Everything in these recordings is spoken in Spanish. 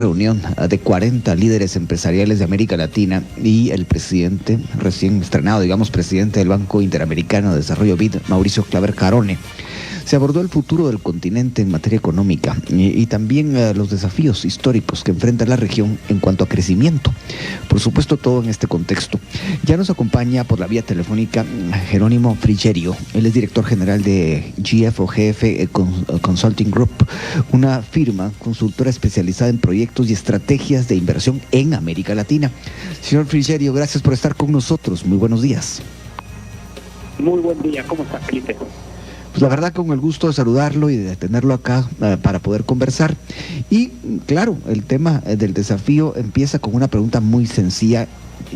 Reunión de 40 líderes empresariales de América Latina y el presidente, recién estrenado, presidente del Banco Interamericano de Desarrollo BID, Mauricio Claver Carone. Se abordó el futuro del continente en materia económica y también los desafíos históricos que enfrenta la región en cuanto a crecimiento. Por supuesto, todo en este contexto. Ya nos acompaña por la vía telefónica Jerónimo Frigerio. Él es director general de GF Consulting Group, una firma consultora especializada en proyectos y estrategias de inversión en América Latina. Señor Frigerio, gracias por estar con nosotros. Muy buenos días. Muy buen día. ¿Cómo estás, Felipe? Pues la verdad, con el gusto de saludarlo y de tenerlo acá para poder conversar. Y claro, el tema del desafío empieza con una pregunta muy sencilla,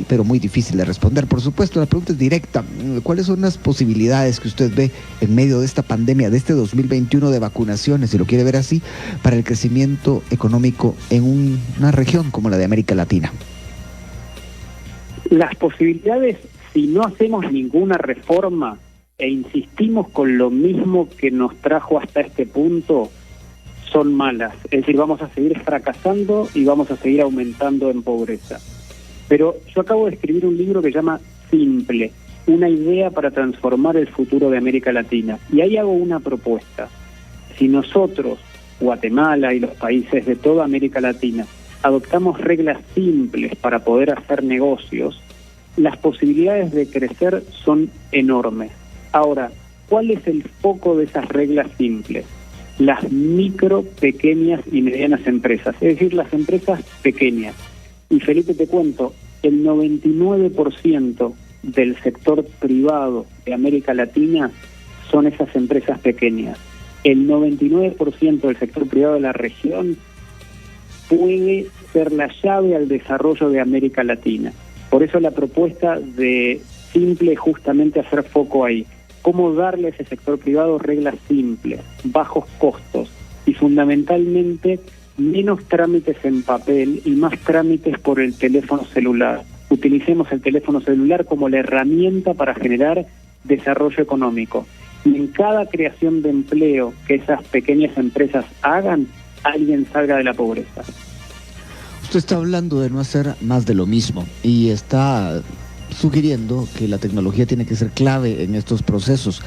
pero muy difícil de responder. Por supuesto, la pregunta es directa. ¿Cuáles son las posibilidades que usted ve en medio de esta pandemia, de este 2021 de vacunaciones, si lo quiere ver así, para el crecimiento económico en una región como la de América Latina? Las posibilidades, si no hacemos ninguna reforma e insistimos con lo mismo que nos trajo hasta este punto, son malas. Es decir, vamos a seguir fracasando y vamos a seguir aumentando en pobreza. Pero yo acabo de escribir un libro que se llama Simple, una idea para transformar el futuro de América Latina. Y ahí hago una propuesta. Si nosotros, Guatemala y los países de toda América Latina, adoptamos reglas simples para poder hacer negocios, las posibilidades de crecer son enormes. Ahora, ¿cuál es el foco de esas reglas simples? Las micro, pequeñas y medianas empresas, es decir, las empresas pequeñas. Y Felipe, te cuento, el 99% del sector privado de América Latina son esas empresas pequeñas. El 99% del sector privado de la región puede ser la llave al desarrollo de América Latina. Por eso la propuesta de Simple es justamente hacer foco ahí. Cómo darle a ese sector privado reglas simples, bajos costos y fundamentalmente menos trámites en papel y más trámites por el teléfono celular. Utilicemos el teléfono celular como la herramienta para generar desarrollo económico. Y en cada creación de empleo que esas pequeñas empresas hagan, alguien salga de la pobreza. Usted está hablando de no hacer más de lo mismo y está sugiriendo que la tecnología tiene que ser clave en estos procesos.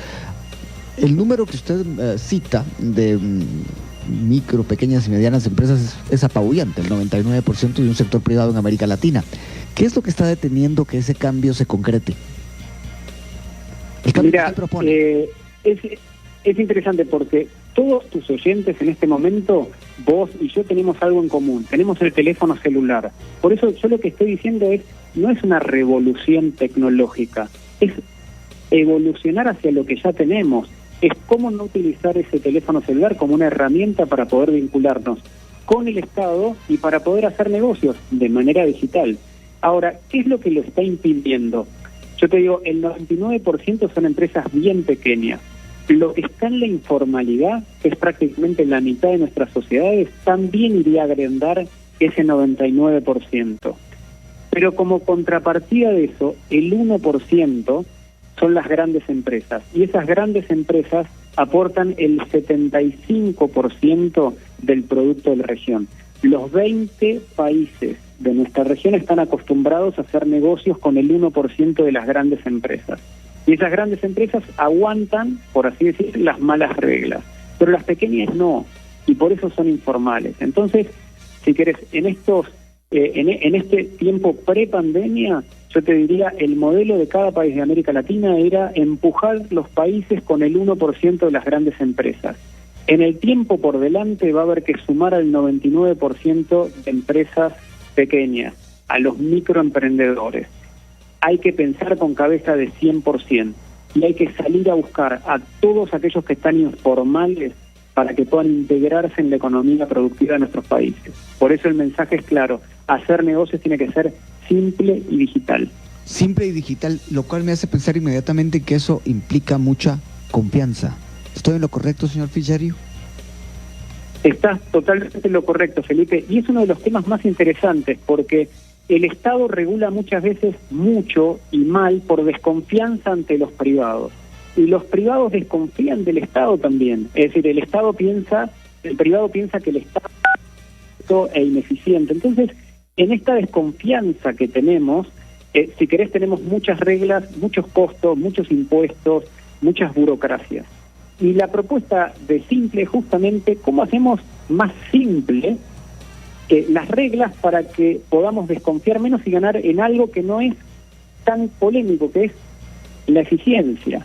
El número que usted cita de micro, pequeñas y medianas empresas es apabullante, el 99% de un sector privado en América Latina. ¿Qué es lo que está deteniendo que ese cambio se concrete? El cambio que usted propone. Es interesante porque todos tus oyentes en este momento, vos y yo, tenemos algo en común, tenemos el teléfono celular. Por eso yo lo que estoy diciendo no es una revolución tecnológica, es evolucionar hacia lo que ya tenemos. Es cómo no utilizar ese teléfono celular como una herramienta para poder vincularnos con el Estado y para poder hacer negocios de manera digital. Ahora, ¿qué es lo que lo está impidiendo? Yo te digo, el 99% son empresas bien pequeñas. Lo que está en la informalidad, que es prácticamente la mitad de nuestras sociedades, también iría a agrandar ese 99%. Pero como contrapartida de eso, el 1% son las grandes empresas. Y esas grandes empresas aportan el 75% del producto de la región. Los 20 países de nuestra región están acostumbrados a hacer negocios con el 1% de las grandes empresas. Y esas grandes empresas aguantan, por así decir, las malas reglas. Pero las pequeñas no, y por eso son informales. Entonces, si querés, en este tiempo pre-pandemia, yo te diría, el modelo de cada país de América Latina era empujar los países con el 1% de las grandes empresas. En el tiempo por delante va a haber que sumar al 99% de empresas pequeñas, a los microemprendedores. Hay que pensar con cabeza de 100% y hay que salir a buscar a todos aquellos que están informales para que puedan integrarse en la economía productiva de nuestros países. Por eso el mensaje es claro, hacer negocios tiene que ser simple y digital. Simple y digital, lo cual me hace pensar inmediatamente que eso implica mucha confianza. ¿Estoy en lo correcto, señor Frigerio? Estás totalmente en lo correcto, Felipe, y es uno de los temas más interesantes porque el Estado regula muchas veces mucho y mal por desconfianza ante los privados. Y los privados desconfían del Estado también. Es decir, el privado piensa que el Estado injusto e ineficiente. Entonces, en esta desconfianza que tenemos, si querés, tenemos muchas reglas, muchos costos, muchos impuestos, muchas burocracias. Y la propuesta de Simple es justamente cómo hacemos más simple las reglas para que podamos desconfiar menos y ganar en algo que no es tan polémico, que es la eficiencia.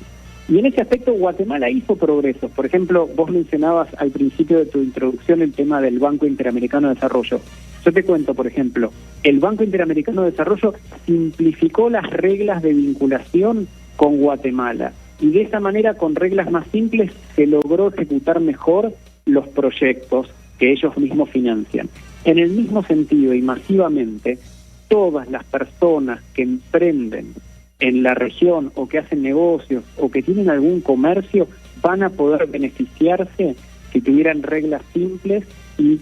Y en ese aspecto Guatemala hizo progresos. Por ejemplo, vos mencionabas al principio de tu introducción el tema del Banco Interamericano de Desarrollo. Yo te cuento, por ejemplo, el Banco Interamericano de Desarrollo simplificó las reglas de vinculación con Guatemala. Y de esa manera, con reglas más simples, se logró ejecutar mejor los proyectos que ellos mismos financian. En el mismo sentido y masivamente, todas las personas que emprenden en la región o que hacen negocios o que tienen algún comercio van a poder beneficiarse si tuvieran reglas simples y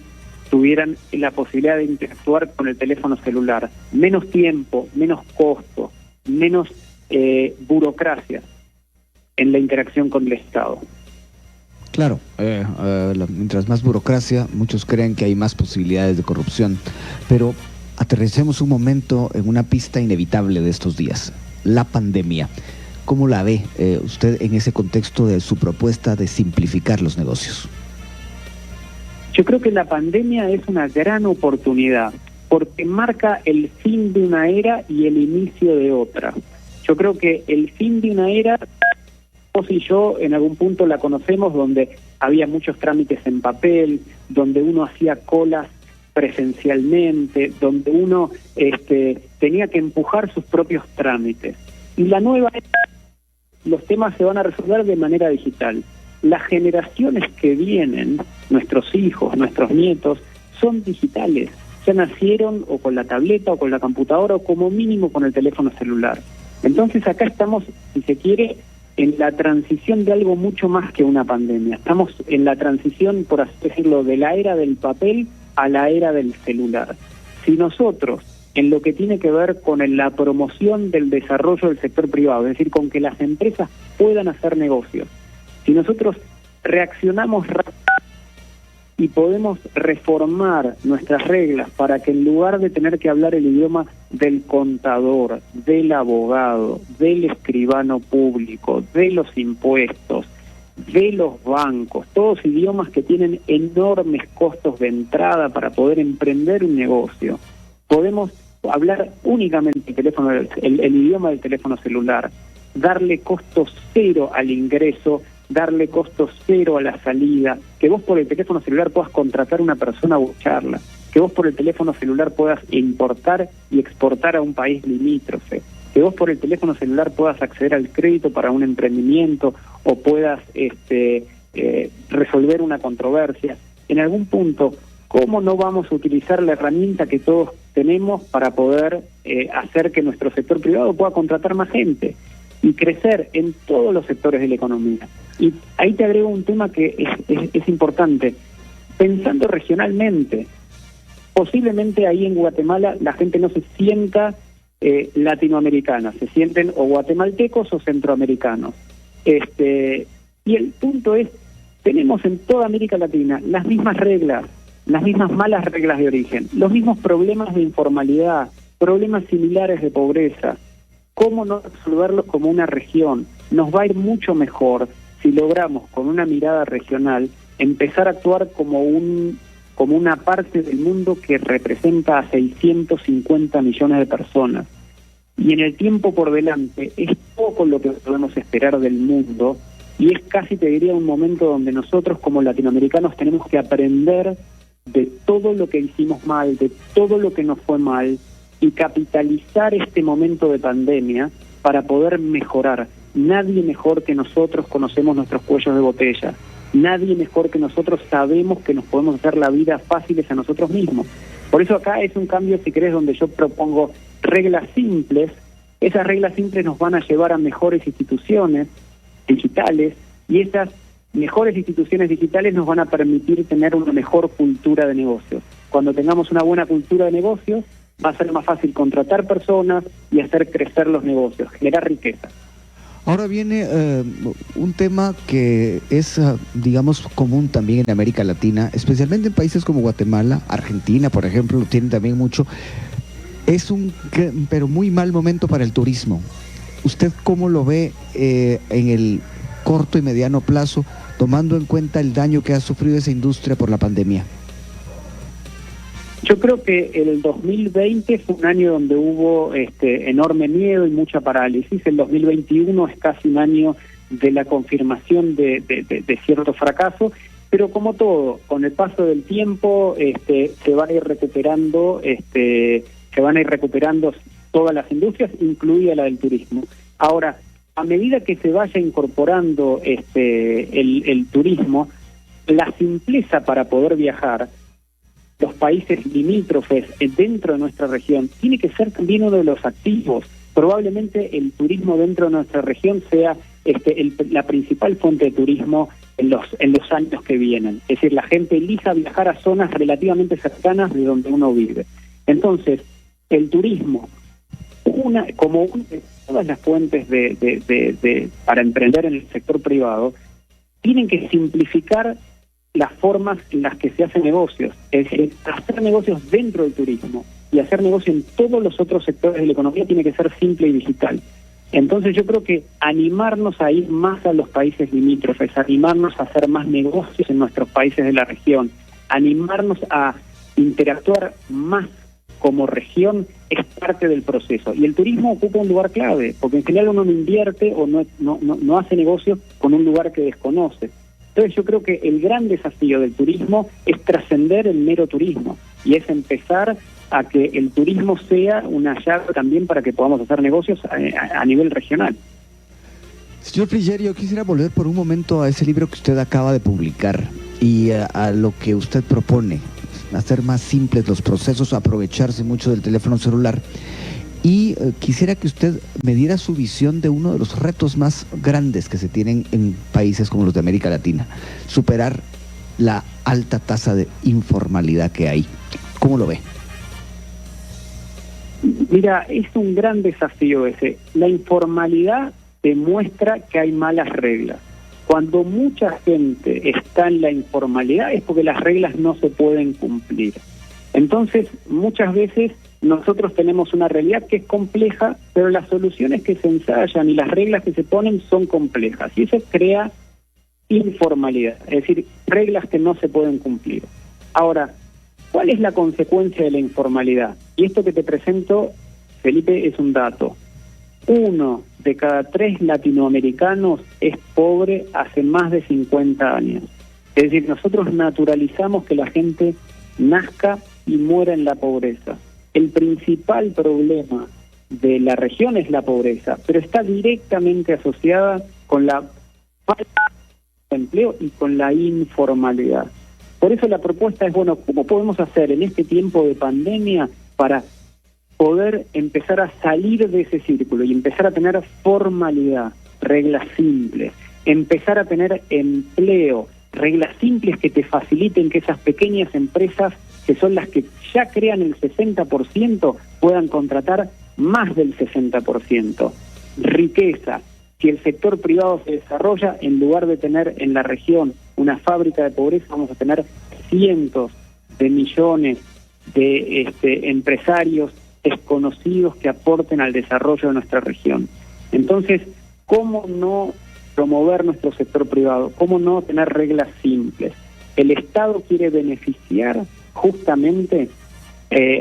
tuvieran la posibilidad de interactuar con el teléfono celular. Menos tiempo, menos costo, menos burocracia en la interacción con el Estado. Claro, mientras más burocracia, muchos creen que hay más posibilidades de corrupción, pero aterricemos un momento en una pista inevitable de estos días, la pandemia. ¿Cómo la ve usted en ese contexto de su propuesta de simplificar los negocios? Yo creo que la pandemia es una gran oportunidad porque marca el fin de una era y el inicio de otra. Yo creo que el fin de una era, vos y yo en algún punto la conocemos, donde había muchos trámites en papel, donde uno hacía colas presencialmente, donde uno tenía que empujar sus propios trámites. Y la nueva era, los temas se van a resolver de manera digital. Las generaciones que vienen, nuestros hijos, nuestros nietos, son digitales. Ya nacieron o con la tableta o con la computadora o como mínimo con el teléfono celular. Entonces acá estamos, si se quiere, en la transición de algo mucho más que una pandemia. Estamos en la transición, por así decirlo, de la era del papel a la era del celular. Si nosotros, en lo que tiene que ver con la promoción del desarrollo del sector privado, es decir, con que las empresas puedan hacer negocios, si nosotros reaccionamos rápido y podemos reformar nuestras reglas para que en lugar de tener que hablar el idioma del contador, del abogado, del escribano público, de los impuestos, de los bancos, todos idiomas que tienen enormes costos de entrada para poder emprender un negocio, podemos hablar únicamente el idioma del teléfono celular, darle costo cero al ingreso, darle costo cero a la salida, que vos por el teléfono celular puedas contratar a una persona a buscarla, que vos por el teléfono celular puedas importar y exportar a un país limítrofe, que vos por el teléfono celular puedas acceder al crédito para un emprendimiento o puedas resolver una controversia. En algún punto, ¿cómo no vamos a utilizar la herramienta que todos tenemos para poder hacer que nuestro sector privado pueda contratar más gente y crecer en todos los sectores de la economía? Y ahí te agrego un tema que es importante. Pensando regionalmente, posiblemente ahí en Guatemala la gente no se sienta latinoamericana, se sienten o guatemaltecos o centroamericanos. Y el punto es, tenemos en toda América Latina las mismas reglas, las mismas malas reglas de origen, los mismos problemas de informalidad, problemas similares de pobreza. ¿Cómo no resolverlos como una región? Nos va a ir mucho mejor si logramos, con una mirada regional, empezar a actuar como una parte del mundo que representa a 650 millones de personas. Y en el tiempo por delante es poco lo que podemos esperar del mundo y es casi, te diría, un momento donde nosotros como latinoamericanos tenemos que aprender de todo lo que hicimos mal, de todo lo que nos fue mal y capitalizar este momento de pandemia para poder mejorar. Nadie mejor que nosotros conocemos nuestros cuellos de botella. Nadie mejor que nosotros sabemos que nos podemos hacer la vida fáciles a nosotros mismos. Por eso acá es un cambio, si querés, donde yo propongo reglas simples. Esas reglas simples nos van a llevar a mejores instituciones digitales y esas mejores instituciones digitales nos van a permitir tener una mejor cultura de negocios. Cuando tengamos una buena cultura de negocios, va a ser más fácil contratar personas y hacer crecer los negocios, generar riqueza. Ahora viene un tema que es, digamos, común también en América Latina, especialmente en países como Guatemala, Argentina, por ejemplo, lo tienen también mucho. Es pero muy mal momento para el turismo. ¿Usted cómo lo ve en el corto y mediano plazo, tomando en cuenta el daño que ha sufrido esa industria por la pandemia? Yo creo que el 2020 fue un año donde hubo enorme miedo y mucha parálisis. El 2021 es casi un año de la confirmación de cierto fracaso, pero como todo, con el paso del tiempo se van a ir recuperando, todas las industrias, incluida la del turismo. Ahora, a medida que se vaya incorporando el turismo, la simpleza para poder viajar, los países limítrofes dentro de nuestra región, tiene que ser también uno de los activos. Probablemente el turismo dentro de nuestra región sea la principal fuente de turismo en los años que vienen. Es decir, la gente elija viajar a zonas relativamente cercanas de donde uno vive. Entonces, el turismo, como una de todas las fuentes para emprender en el sector privado, tienen que simplificar las formas en las que se hacen negocios, es decir, hacer negocios dentro del turismo y hacer negocio en todos los otros sectores de la economía tiene que ser simple y digital. Entonces yo creo que animarnos a ir más a los países limítrofes, animarnos a hacer más negocios en nuestros países de la región, animarnos a interactuar más como región es parte del proceso. Y el turismo ocupa un lugar clave, porque en general uno no invierte o no hace negocio con un lugar que desconoce. Entonces yo creo que el gran desafío del turismo es trascender el mero turismo y es empezar a que el turismo sea una llave también para que podamos hacer negocios a nivel regional. Señor Frigerio, quisiera volver por un momento a ese libro que usted acaba de publicar y a lo que usted propone, hacer más simples los procesos, aprovecharse mucho del teléfono celular. Y quisiera que usted me diera su visión de uno de los retos más grandes que se tienen en países como los de América Latina, superar la alta tasa de informalidad que hay. ¿Cómo lo ve? Mira, es un gran desafío ese. La informalidad demuestra que hay malas reglas. Cuando mucha gente está en la informalidad es porque las reglas no se pueden cumplir. Entonces, muchas veces nosotros tenemos una realidad que es compleja, pero las soluciones que se ensayan y las reglas que se ponen son complejas. Y eso crea informalidad, es decir, reglas que no se pueden cumplir. Ahora, ¿cuál es la consecuencia de la informalidad? Y esto que te presento, Felipe, es un dato. 1 de cada 3 latinoamericanos es pobre hace más de 50 años. Es decir, nosotros naturalizamos que la gente nazca y muera en la pobreza. El principal problema de la región es la pobreza, pero está directamente asociada con la falta de empleo y con la informalidad. Por eso la propuesta es, bueno, ¿cómo podemos hacer en este tiempo de pandemia para poder empezar a salir de ese círculo y empezar a tener formalidad, reglas simples, empezar a tener empleo, reglas simples que te faciliten que esas pequeñas empresas, que son las que ya crean el 60%, puedan contratar más del 60%. Riqueza. Si el sector privado se desarrolla, en lugar de tener en la región una fábrica de pobreza, vamos a tener cientos de millones de empresarios desconocidos que aporten al desarrollo de nuestra región. Entonces, ¿cómo no promover nuestro sector privado? ¿Cómo no tener reglas simples? El Estado quiere beneficiar justamente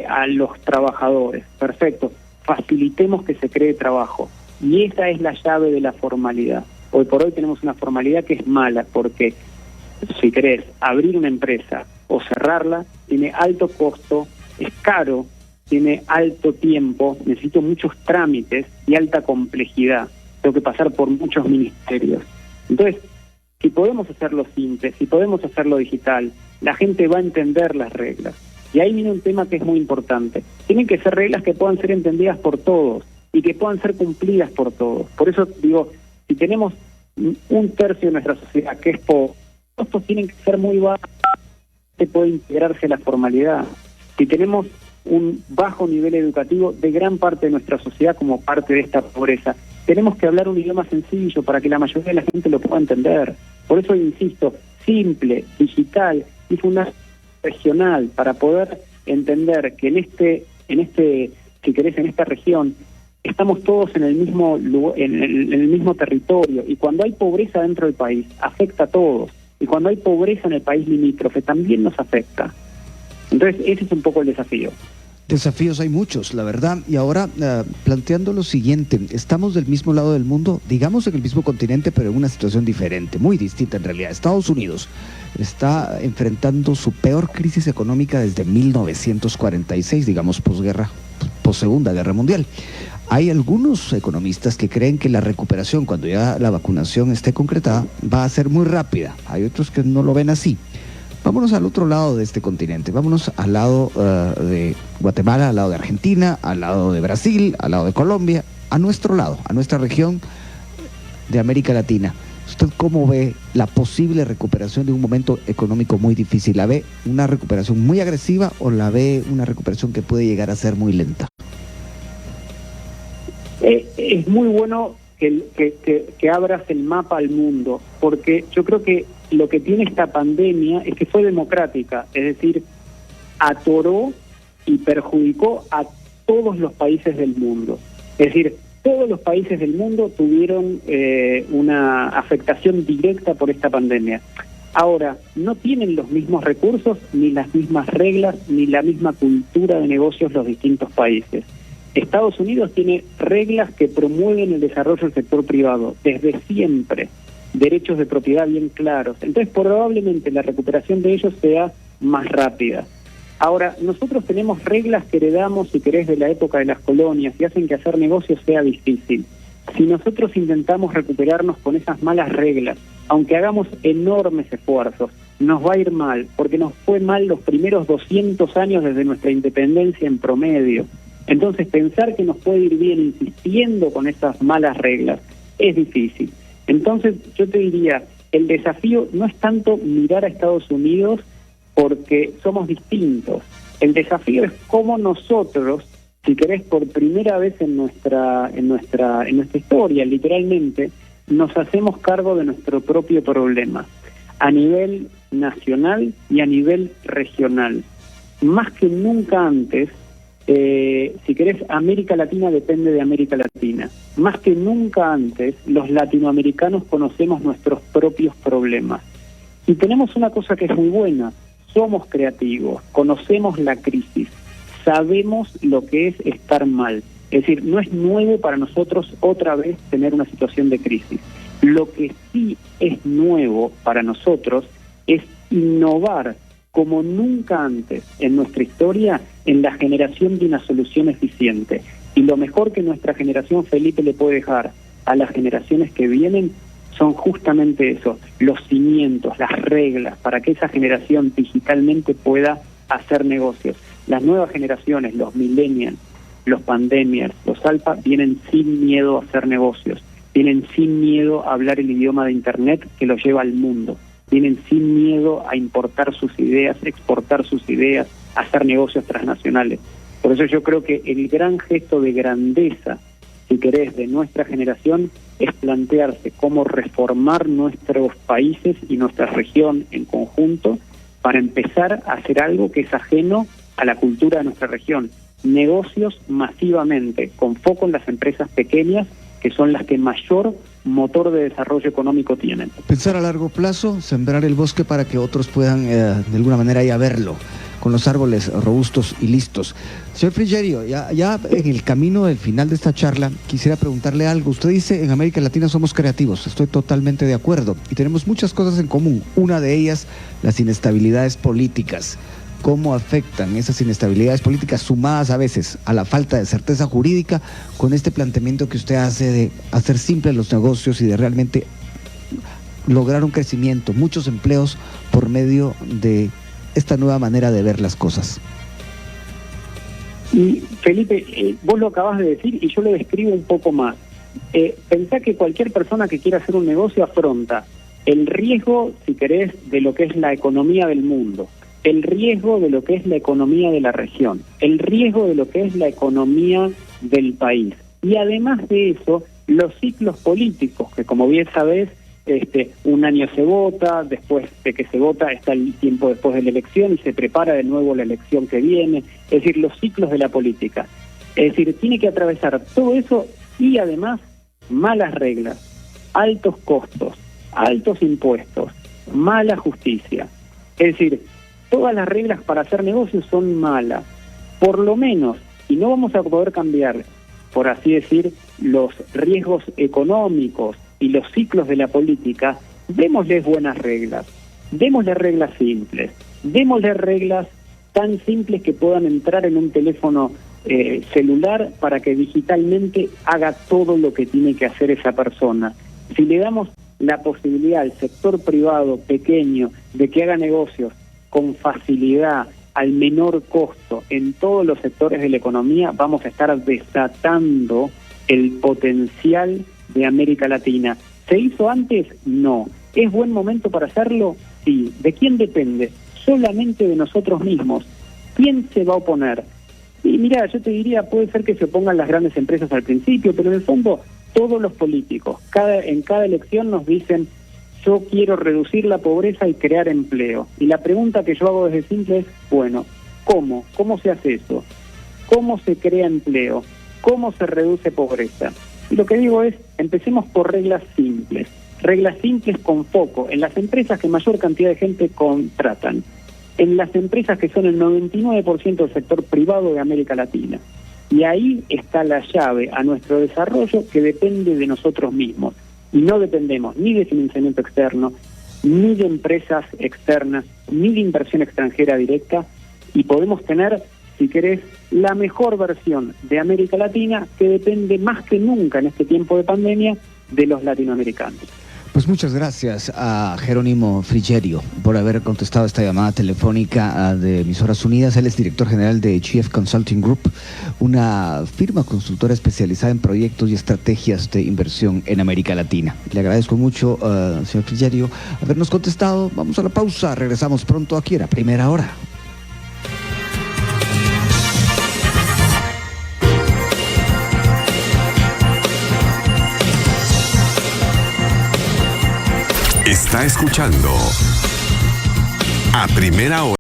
a los trabajadores. Perfecto, facilitemos que se cree trabajo. Y esa es la llave de la formalidad. Hoy por hoy tenemos una formalidad que es mala, porque si querés abrir una empresa o cerrarla, tiene alto costo, es caro, tiene alto tiempo, necesito muchos trámites y alta complejidad. Tengo que pasar por muchos ministerios. Entonces, si podemos hacerlo simple, si podemos hacerlo digital, la gente va a entender las reglas. Y ahí viene un tema que es muy importante. Tienen que ser reglas que puedan ser entendidas por todos y que puedan ser cumplidas por todos. Por eso digo, si tenemos 1/3 de nuestra sociedad que es pobre, los costos tienen que ser muy bajos, se puede integrarse a la formalidad. Si tenemos un bajo nivel educativo de gran parte de nuestra sociedad como parte de esta pobreza, tenemos que hablar un idioma sencillo para que la mayoría de la gente lo pueda entender. Por eso insisto, simple, digital y fundamental, regional, para poder entender que en esta región estamos todos en el mismo en el mismo territorio, y cuando hay pobreza dentro del país afecta a todos, y cuando hay pobreza en el país limítrofe también nos afecta. Entonces ese es un poco el desafío. Desafíos hay muchos, la verdad, y ahora planteando lo siguiente: estamos del mismo lado del mundo, digamos en el mismo continente, pero en una situación diferente, muy distinta en realidad. Estados Unidos está enfrentando su peor crisis económica desde 1946, digamos posguerra, post-Segunda Guerra Mundial. Hay algunos economistas que creen que la recuperación, cuando ya la vacunación esté concretada, va a ser muy rápida. Hay otros que no lo ven así. Vámonos al otro lado de este continente, vámonos al lado de Guatemala, al lado de Argentina, al lado de Brasil, al lado de Colombia, a nuestro lado, a nuestra región de América Latina. ¿Usted cómo ve la posible recuperación de un momento económico muy difícil? ¿La ve una recuperación muy agresiva o la ve una recuperación que puede llegar a ser muy lenta? Es muy bueno que abras el mapa al mundo, porque yo creo que lo que tiene esta pandemia es que fue democrática, es decir, atoró y perjudicó a todos los países del mundo. Es decir, todos los países del mundo tuvieron una afectación directa por esta pandemia. Ahora, no tienen los mismos recursos, ni las mismas reglas, ni la misma cultura de negocios los distintos países. Estados Unidos tiene reglas que promueven el desarrollo del sector privado desde siempre, derechos de propiedad bien claros. Entonces, probablemente la recuperación de ellos sea más rápida. Ahora, nosotros tenemos reglas que heredamos, si querés, de la época de las colonias y hacen que hacer negocios sea difícil. Si nosotros intentamos recuperarnos con esas malas reglas, aunque hagamos enormes esfuerzos, nos va a ir mal, porque nos fue mal los primeros 200 años desde nuestra independencia en promedio. Entonces, pensar que nos puede ir bien insistiendo con esas malas reglas es difícil. Entonces, yo te diría, el desafío no es tanto mirar a Estados Unidos porque somos distintos. El desafío es cómo nosotros, si querés, por primera vez en nuestra historia, literalmente, nos hacemos cargo de nuestro propio problema, a nivel nacional y a nivel regional. Más que nunca antes, si querés, América Latina depende de América Latina. Más que nunca antes, los latinoamericanos conocemos nuestros propios problemas. Y tenemos una cosa que es muy buena: somos creativos, conocemos la crisis, sabemos lo que es estar mal. Es decir, no es nuevo para nosotros otra vez tener una situación de crisis. Lo que sí es nuevo para nosotros es innovar como nunca antes en nuestra historia en la generación de una solución eficiente. Y lo mejor que nuestra generación, Felipe, le puede dejar a las generaciones que vienen son justamente eso, los cimientos, las reglas, para que esa generación digitalmente pueda hacer negocios. Las nuevas generaciones, los millennials, los pandemias, los alfa, vienen sin miedo a hacer negocios, vienen sin miedo a hablar el idioma de Internet que los lleva al mundo. Vienen sin miedo a importar sus ideas, exportar sus ideas, hacer negocios transnacionales. Por eso yo creo que el gran gesto de grandeza, si querés, de nuestra generación es plantearse cómo reformar nuestros países y nuestra región en conjunto para empezar a hacer algo que es ajeno a la cultura de nuestra región. Negocios masivamente, con foco en las empresas pequeñas, que son las que mayor motor de desarrollo económico tienen. Pensar a largo plazo, sembrar el bosque para que otros puedan de alguna manera ya verlo, con los árboles robustos y listos. Señor Frigerio, ya en el camino del final de esta charla, quisiera preguntarle algo. Usted dice, en América Latina somos creativos, estoy totalmente de acuerdo, y tenemos muchas cosas en común. Una de ellas, las inestabilidades políticas. ¿Cómo afectan esas inestabilidades políticas sumadas a veces a la falta de certeza jurídica con este planteamiento que usted hace de hacer simples los negocios y de realmente lograr un crecimiento, muchos empleos por medio de esta nueva manera de ver las cosas? Y Felipe, vos lo acabas de decir y yo lo describo un poco más. Pensá que cualquier persona que quiera hacer un negocio afronta el riesgo, si querés, de lo que es la economía del mundo, el riesgo de lo que es la economía de la región, el riesgo de lo que es la economía del país. Y además de eso, los ciclos políticos, que como bien sabés, un año se vota, después de que se vota está el tiempo después de la elección y se prepara de nuevo la elección que viene, es decir, los ciclos de la política. Es decir, tiene que atravesar todo eso y además malas reglas, altos costos, altos impuestos, mala justicia. Es decir, todas las reglas para hacer negocios son malas, por lo menos, y no vamos a poder cambiar, por así decir, los riesgos económicos y los ciclos de la política. Démosles buenas reglas, démosle reglas simples, démosle reglas tan simples que puedan entrar en un teléfono celular para que digitalmente haga todo lo que tiene que hacer esa persona. Si le damos la posibilidad al sector privado pequeño de que haga negocios con facilidad, al menor costo, en todos los sectores de la economía, vamos a estar desatando el potencial de América Latina. ¿Se hizo antes? No. ¿Es buen momento para hacerlo? Sí. ¿De quién depende? Solamente de nosotros mismos. ¿Quién se va a oponer? Y mira, yo te diría, puede ser que se opongan las grandes empresas al principio, pero en el fondo todos los políticos, en cada elección nos dicen: yo quiero reducir la pobreza y crear empleo. Y la pregunta que yo hago desde simple es, bueno, ¿cómo? ¿Cómo se hace eso? ¿Cómo se crea empleo? ¿Cómo se reduce pobreza? Y lo que digo es, empecemos por reglas simples con foco en las empresas que mayor cantidad de gente contratan, en las empresas que son el 99% del sector privado de América Latina. Y ahí está la llave a nuestro desarrollo, que depende de nosotros mismos. Y no dependemos ni de financiamiento externo, ni de empresas externas, ni de inversión extranjera directa, y podemos tener, si querés, la mejor versión de América Latina, que depende más que nunca en este tiempo de pandemia de los latinoamericanos. Pues muchas gracias a Jerónimo Frigerio por haber contestado esta llamada telefónica de Emisoras Unidas. Él es director general de GF Consulting Group, una firma consultora especializada en proyectos y estrategias de inversión en América Latina. Le agradezco mucho, señor Frigerio, habernos contestado. Vamos a la pausa, regresamos pronto aquí a la Primera Hora. Está escuchando A Primera Hora.